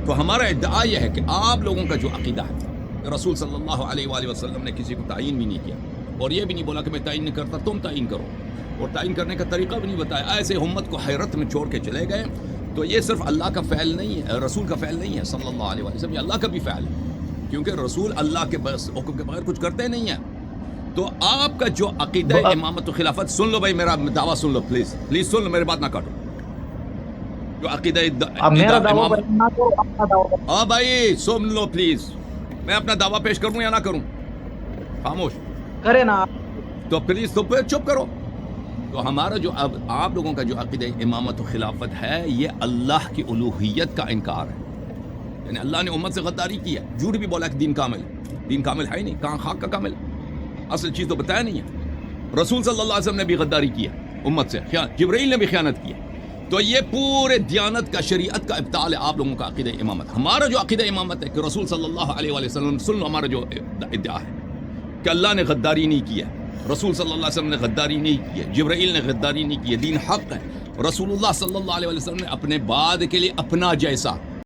تو ہمارا ادعا یہ ہے کہ آپ لوگوں کا جو عقیدہ ہے کہ رسول صلی اللہ علیہ وآلہ وسلم نے کسی کو تعین بھی نہیں کیا، اور یہ بھی نہیں بولا کہ میں تعین نہیں کرتا، تم تعین کرو، اور تعین کرنے کا طریقہ بھی نہیں بتایا، ایسے امت کو حیرت میں چھوڑ کے چلے گئے. تو یہ صرف اللہ کا فعل نہیں ہے، رسول کا فعل نہیں ہے صلی اللہ علیہ وسلم، یہ اللہ کا بھی فعل ہے، کیونکہ رسول اللہ کے بس حکم کے بغیر کچھ کرتے نہیں ہیں. تو آپ کا جو عقیدہ امامت و خلافت، سن لو بھائی میرا دعویٰ سن لو، پلیز پلیز سن لو، میری بات نہ کاٹو. جو عقیدہ اب میرا دعویٰ امامت، نہ کرو، اپنا دعویٰ ہاں بھائی سن لو پلیز، میں اپنا دعویٰ پیش کروں یا نہ کروں؟ خاموش. کرے نا. تو پلیز تو پھر چپ کرو. تو ہمارا جو اب آپ لوگوں کا جو عقیدہ امامت و خلافت ہے، یہ اللہ کی الوہیت کا انکار ہے. یعنی اللہ نے امت سے غداری کی ہے، جھوٹ بھی بولا کہ دین کامل ہے. دین کامل ہے ہی نہیں، کہاں خاک کا کامل ہے؟ اصل چیز تو بتایا نہیں ہے. رسول صلی اللہ علیہ وسلم نے بھی غداری کی ہے امت سے، جبرائیل نے بھی خیانت کی ہے. تو یہ پورے دیانت کا، شریعت کا ابطال ہے آپ لوگوں کا عقیدہ امامت. ہمارا جو عقیدہ امامت ہے کہ رسول صلی اللہ علیہ وآلہ وسلم، سن لو ہمارا جو ادعا ہے کہ اللہ نے غداری نہیں کی ہے، رسول صلی اللہ علیہ وسلم نے غداری نہیں کی ہے، جبرائیل نے غداری نہیں کی ہے، دین حق ہے. رسول اللہ صلی اللہ علیہ وسلم نے اپنے بعد کے لیے اپنا جیسا